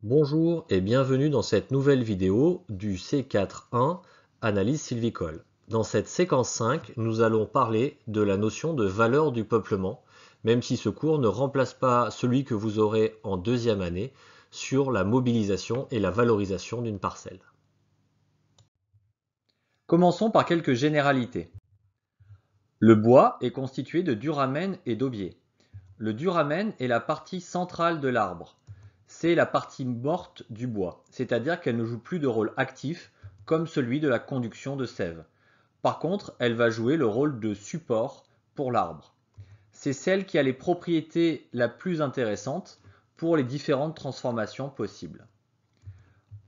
Bonjour et bienvenue dans cette nouvelle vidéo du C4.1 Analyse sylvicole. Dans cette séquence 5, nous allons parler de la notion de valeur du peuplement, même si ce cours ne remplace pas celui que vous aurez en deuxième année sur la mobilisation et la valorisation d'une parcelle. Commençons par quelques généralités. Le bois est constitué de duramen et d'aubier. Le duramen est la partie centrale de l'arbre. C'est la partie morte du bois, c'est-à-dire qu'elle ne joue plus de rôle actif comme celui de la conduction de sève. Par contre, elle va jouer le rôle de support pour l'arbre. C'est celle qui a les propriétés la plus intéressantes pour les différentes transformations possibles.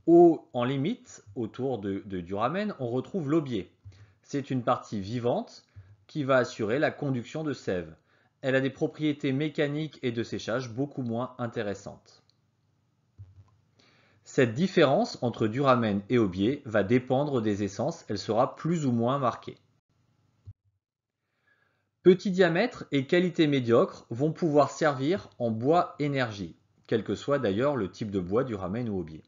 En limite, autour de duramen, on retrouve l'aubier. C'est une partie vivante qui va assurer la conduction de sève. Elle a des propriétés mécaniques et de séchage beaucoup moins intéressantes. Cette différence entre duramen et aubier va dépendre des essences, elle sera plus ou moins marquée. Petit diamètre et qualité médiocre vont pouvoir servir en bois énergie, quel que soit d'ailleurs le type de bois, duramen ou aubier.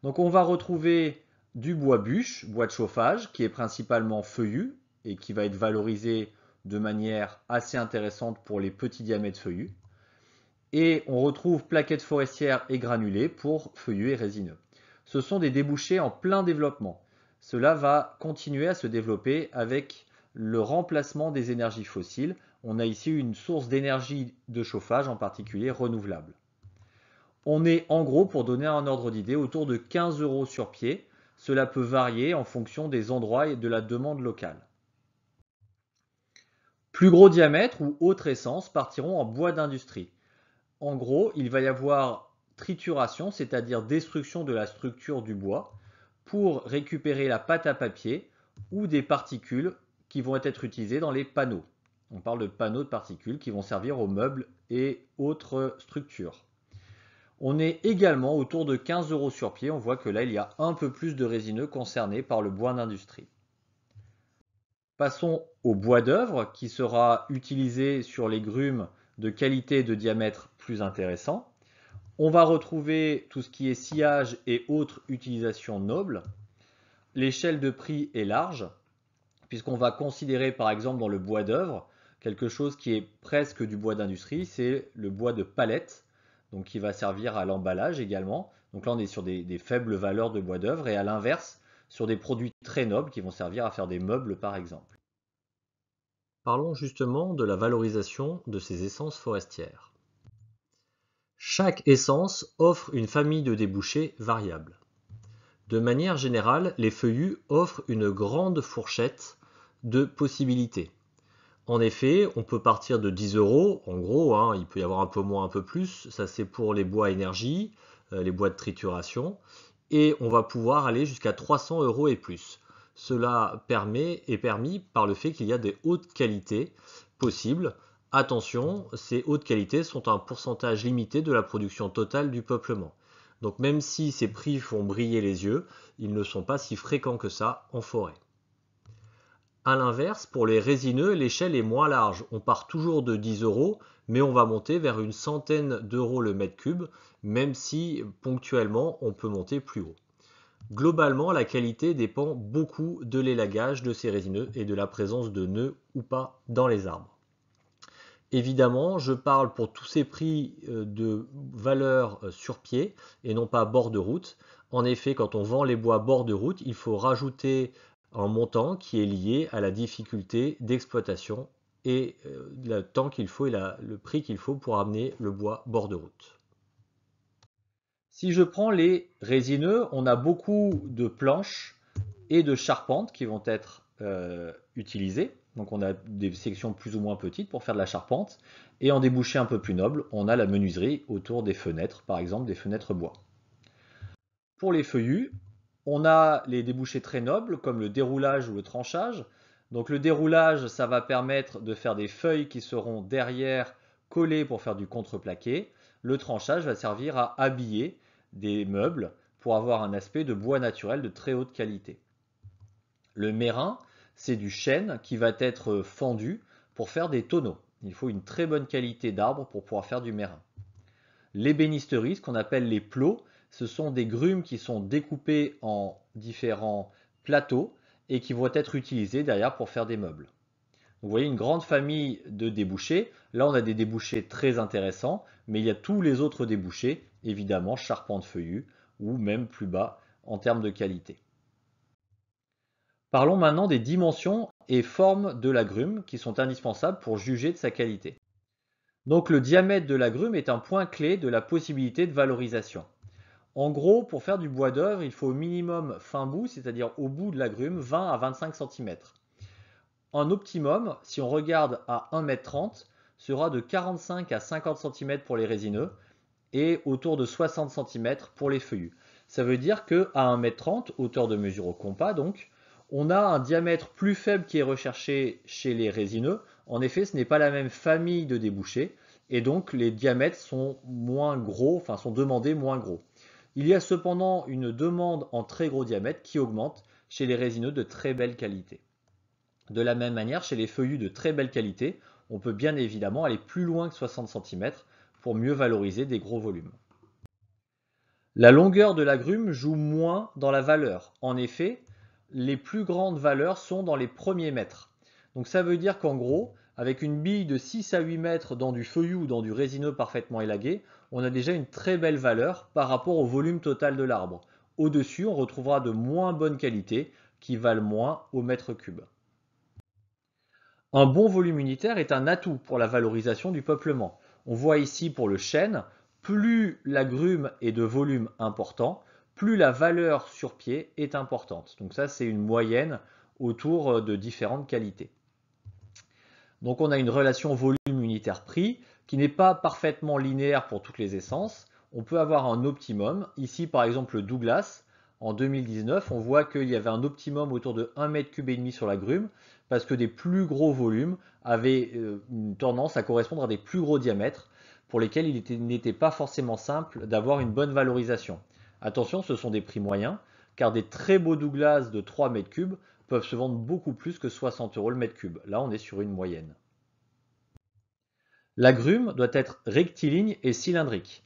Donc on va retrouver du bois bûche, bois de chauffage, qui est principalement feuillu et qui va être valorisé de manière assez intéressante pour les petits diamètres feuillus. Et on retrouve plaquettes forestières et granulés pour feuillus et résineux. Ce sont des débouchés en plein développement. Cela va continuer à se développer avec le remplacement des énergies fossiles. On a ici une source d'énergie de chauffage en particulier renouvelable. On est en gros, pour donner un ordre d'idée, autour de 15 € sur pied. Cela peut varier en fonction des endroits et de la demande locale. Plus gros diamètre ou autre essence partiront en bois d'industrie. En gros, il va y avoir trituration, c'est-à-dire destruction de la structure du bois, pour récupérer la pâte à papier ou des particules qui vont être utilisées dans les panneaux. On parle de panneaux de particules qui vont servir aux meubles et autres structures. On est également autour de 15 € sur pied. On voit que là, il y a un peu plus de résineux concernés par le bois d'industrie. Passons au bois d'œuvre qui sera utilisé sur les grumes de qualité et de diamètre plus intéressant. On va retrouver tout ce qui est sciage et autres utilisations nobles. L'échelle de prix est large, puisqu'on va considérer par exemple dans le bois d'œuvre quelque chose qui est presque du bois d'industrie, c'est le bois de palette, donc qui va servir à l'emballage également. Donc là on est sur des faibles valeurs de bois d'œuvre et à l'inverse sur des produits très nobles qui vont servir à faire des meubles par exemple. Parlons justement de la valorisation de ces essences forestières. Chaque essence offre une famille de débouchés variables. De manière générale, les feuillus offrent une grande fourchette de possibilités. En effet, on peut partir de 10 €, en gros, hein, il peut y avoir un peu moins, un peu plus, ça c'est pour les bois énergie, les bois de trituration, et on va pouvoir aller jusqu'à 300 € et plus. Cela est permis par le fait qu'il y a des hautes qualités possibles. Attention, ces hautes qualités sont un pourcentage limité de la production totale du peuplement. Donc même si ces prix font briller les yeux, ils ne sont pas si fréquents que ça en forêt. A l'inverse, pour les résineux, l'échelle est moins large. On part toujours de 10 €, mais on va monter vers une centaine d'euros le mètre cube, même si ponctuellement on peut monter plus haut. Globalement, la qualité dépend beaucoup de l'élagage de ces résineux et de la présence de nœuds ou pas dans les arbres. Évidemment, je parle pour tous ces prix de valeur sur pied et non pas bord de route. En effet, quand on vend les bois bord de route, il faut rajouter un montant qui est lié à la difficulté d'exploitation et le temps qu'il faut et le prix qu'il faut pour amener le bois bord de route. Si je prends les résineux, on a beaucoup de planches et de charpentes qui vont être utilisées. Donc on a des sections plus ou moins petites pour faire de la charpente. Et en débouché un peu plus noble, on a la menuiserie autour des fenêtres, par exemple des fenêtres bois. Pour les feuillus, on a les débouchés très nobles comme le déroulage ou le tranchage. Donc le déroulage, ça va permettre de faire des feuilles qui seront derrière collées pour faire du contreplaqué. Le tranchage va servir à habiller des meubles pour avoir un aspect de bois naturel de très haute qualité. Le mérin, c'est du chêne qui va être fendu pour faire des tonneaux. Il faut une très bonne qualité d'arbre pour pouvoir faire du mérin. L'ébénisterie, ce qu'on appelle les plots, ce sont des grumes qui sont découpées en différents plateaux et qui vont être utilisés derrière pour faire des meubles. Vous voyez une grande famille de débouchés. Là, on a des débouchés très intéressants, mais il y a tous les autres débouchés, évidemment, charpente feuillue ou même plus bas en termes de qualité. Parlons maintenant des dimensions et formes de l'agrume qui sont indispensables pour juger de sa qualité. Donc le diamètre de l'agrume est un point clé de la possibilité de valorisation. En gros, pour faire du bois d'œuvre, il faut au minimum fin bout, c'est-à-dire au bout de l'agrume, 20 à 25 cm. Un optimum, si on regarde à 1,30 m, sera de 45 à 50 cm pour les résineux et autour de 60 cm pour les feuillus. Ça veut dire qu'à 1,30 m, hauteur de mesure au compas donc, on a un diamètre plus faible qui est recherché chez les résineux. En effet, ce n'est pas la même famille de débouchés et donc les diamètres sont moins gros, enfin sont demandés moins gros. Il y a cependant une demande en très gros diamètre qui augmente chez les résineux de très belle qualité. De la même manière, chez les feuillus de très belle qualité, on peut bien évidemment aller plus loin que 60 cm pour mieux valoriser des gros volumes. La longueur de l'agrume joue moins dans la valeur. En effet, les plus grandes valeurs sont dans les premiers mètres. Donc ça veut dire qu'en gros, avec une bille de 6 à 8 mètres dans du feuillu ou dans du résineux parfaitement élagué, on a déjà une très belle valeur par rapport au volume total de l'arbre. Au-dessus, on retrouvera de moins bonne qualité qui valent moins au mètre cube. Un bon volume unitaire est un atout pour la valorisation du peuplement. On voit ici pour le chêne, plus l'agrume est de volume important, plus la valeur sur pied est importante. Donc ça, c'est une moyenne autour de différentes qualités. Donc on a une relation volume unitaire-prix qui n'est pas parfaitement linéaire pour toutes les essences. On peut avoir un optimum. Ici, par exemple, le Douglas, en 2019, on voit qu'il y avait un optimum autour de 1,5 m³ sur l'agrume parce que des plus gros volumes avaient une tendance à correspondre à des plus gros diamètres pour lesquels il n'était pas forcément simple d'avoir une bonne valorisation. Attention, ce sont des prix moyens, car des très beaux Douglas de 3 m³ peuvent se vendre beaucoup plus que 60 € le mètre cube. Là, on est sur une moyenne. L'agrume doit être rectiligne et cylindrique.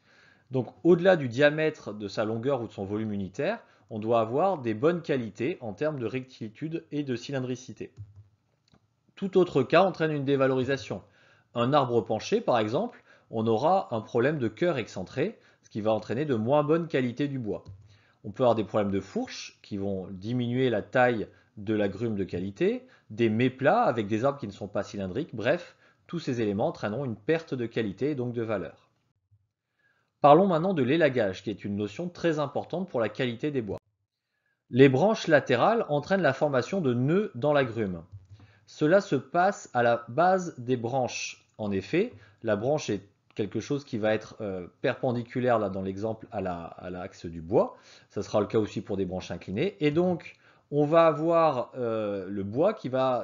Donc, au-delà du diamètre de sa longueur ou de son volume unitaire, on doit avoir des bonnes qualités en termes de rectitude et de cylindricité. Tout autre cas entraîne une dévalorisation. Un arbre penché, par exemple, on aura un problème de cœur excentré, ce qui va entraîner de moins bonne qualité du bois. On peut avoir des problèmes de fourche qui vont diminuer la taille de l'agrume de qualité, des méplats avec des arbres qui ne sont pas cylindriques, bref, tous ces éléments entraîneront une perte de qualité et donc de valeur. Parlons maintenant de l'élagage, qui est une notion très importante pour la qualité des bois. Les branches latérales entraînent la formation de nœuds dans l'agrume. Cela se passe à la base des branches. En effet, la branche est quelque chose qui va être perpendiculaire là, dans l'exemple à l'axe du bois. Ça sera le cas aussi pour des branches inclinées. Et donc, on va avoir le bois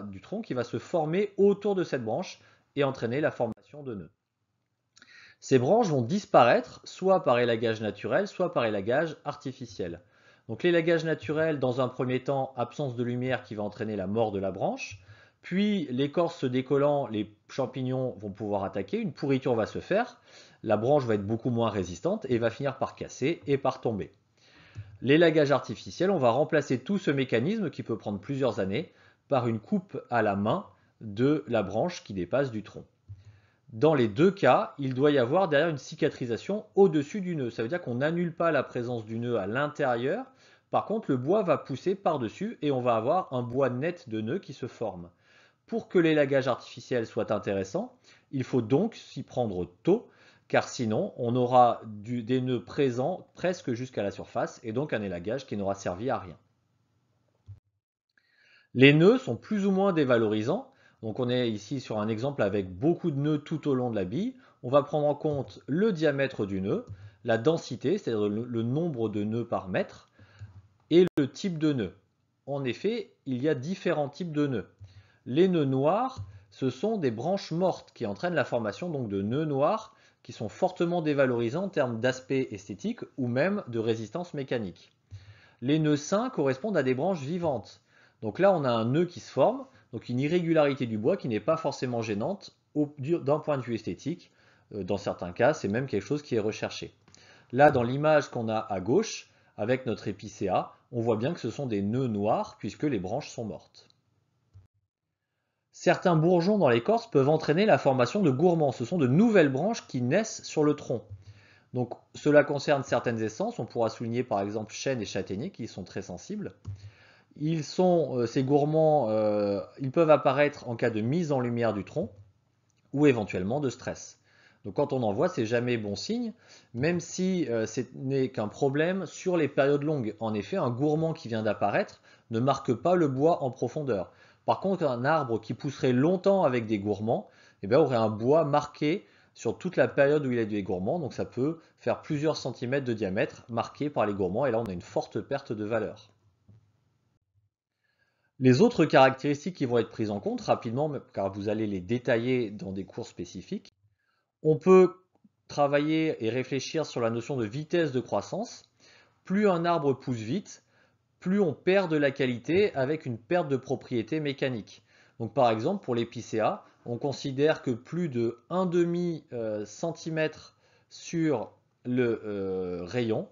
du tronc qui va se former autour de cette branche et entraîner la formation de nœuds. Ces branches vont disparaître soit par élagage naturel, soit par élagage artificiel. Donc l'élagage naturel, dans un premier temps, absence de lumière qui va entraîner la mort de la branche. Puis l'écorce se décollant, les champignons vont pouvoir attaquer, une pourriture va se faire, la branche va être beaucoup moins résistante et va finir par casser et par tomber. L'élagage artificiel, on va remplacer tout ce mécanisme qui peut prendre plusieurs années par une coupe à la main de la branche qui dépasse du tronc. Dans les deux cas, il doit y avoir derrière une cicatrisation au-dessus du nœud. Ça veut dire qu'on n'annule pas la présence du nœud à l'intérieur. Par contre, le bois va pousser par-dessus et on va avoir un bois net de nœuds qui se forme. Pour que l'élagage artificiel soit intéressant, il faut donc s'y prendre tôt, car sinon on aura des nœuds présents presque jusqu'à la surface et donc un élagage qui n'aura servi à rien. Les nœuds sont plus ou moins dévalorisants. Donc on est ici sur un exemple avec beaucoup de nœuds tout au long de la bille. On va prendre en compte le diamètre du nœud, la densité, c'est-à-dire le nombre de nœuds par mètre, et le type de nœud. En effet, il y a différents types de nœuds. Les nœuds noirs, ce sont des branches mortes qui entraînent la formation donc de nœuds noirs qui sont fortement dévalorisants en termes d'aspect esthétique ou même de résistance mécanique. Les nœuds sains correspondent à des branches vivantes. Donc là, on a un nœud qui se forme, donc une irrégularité du bois qui n'est pas forcément gênante d'un point de vue esthétique. Dans certains cas, c'est même quelque chose qui est recherché. Là, dans l'image qu'on a à gauche, avec notre épicéa, on voit bien que ce sont des nœuds noirs puisque les branches sont mortes. Certains bourgeons dans l'écorce peuvent entraîner la formation de gourmands. Ce sont de nouvelles branches qui naissent sur le tronc. Donc, cela concerne certaines essences. On pourra souligner par exemple chêne et châtaignier qui sont très sensibles. Ces gourmands, ils peuvent apparaître en cas de mise en lumière du tronc ou éventuellement de stress. Donc quand on en voit, c'est jamais bon signe, même si ce n'est qu'un problème sur les périodes longues. En effet, un gourmand qui vient d'apparaître ne marque pas le bois en profondeur. Par contre, un arbre qui pousserait longtemps avec des gourmands, aurait un bois marqué sur toute la période où il a des gourmands. Donc ça peut faire plusieurs centimètres de diamètre marqué par les gourmands. Et là, on a une forte perte de valeur. Les autres caractéristiques qui vont être prises en compte rapidement, car vous allez les détailler dans des cours spécifiques, on peut travailler et réfléchir sur la notion de vitesse de croissance. Plus un arbre pousse vite, plus on perd de la qualité avec une perte de propriété mécanique. Donc par exemple, pour l'épicéa, on considère que plus de 1,5 cm sur le rayon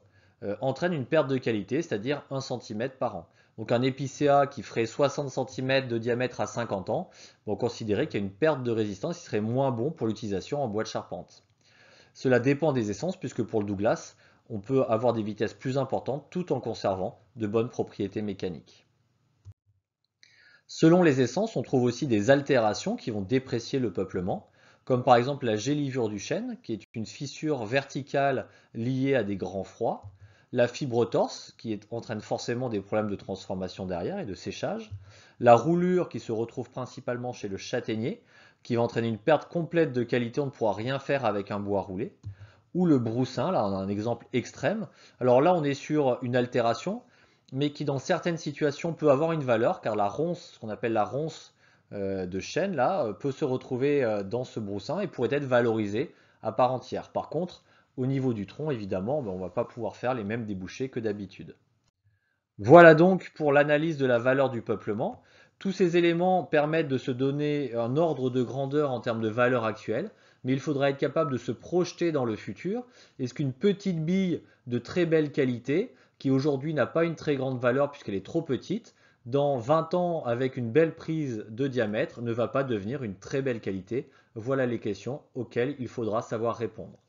entraîne une perte de qualité, c'est-à-dire 1 cm par an. Donc un épicéa qui ferait 60 cm de diamètre à 50 ans, on considérer qu'il y a une perte de résistance qui serait moins bon pour l'utilisation en bois de charpente. Cela dépend des essences puisque pour le Douglas, on peut avoir des vitesses plus importantes tout en conservant de bonnes propriétés mécaniques. Selon les essences, on trouve aussi des altérations qui vont déprécier le peuplement, comme par exemple la gélivure du chêne, qui est une fissure verticale liée à des grands froids, la fibre torse, qui entraîne forcément des problèmes de transformation derrière et de séchage, la roulure qui se retrouve principalement chez le châtaignier, qui va entraîner une perte complète de qualité, on ne pourra rien faire avec un bois roulé, ou le broussin, là on a un exemple extrême. Alors là on est sur une altération, mais qui dans certaines situations peut avoir une valeur, car la ronce, ce qu'on appelle la ronce de chêne, là, peut se retrouver dans ce broussin et pourrait être valorisée à part entière. Par contre, au niveau du tronc, évidemment, on ne va pas pouvoir faire les mêmes débouchés que d'habitude. Voilà donc pour l'analyse de la valeur du peuplement. Tous ces éléments permettent de se donner un ordre de grandeur en termes de valeur actuelle, mais il faudra être capable de se projeter dans le futur. Est-ce qu'une petite bille de très belle qualité, qui aujourd'hui n'a pas une très grande valeur puisqu'elle est trop petite, dans 20 ans avec une belle prise de diamètre, ne va pas devenir une très belle qualité? Voilà les questions auxquelles il faudra savoir répondre.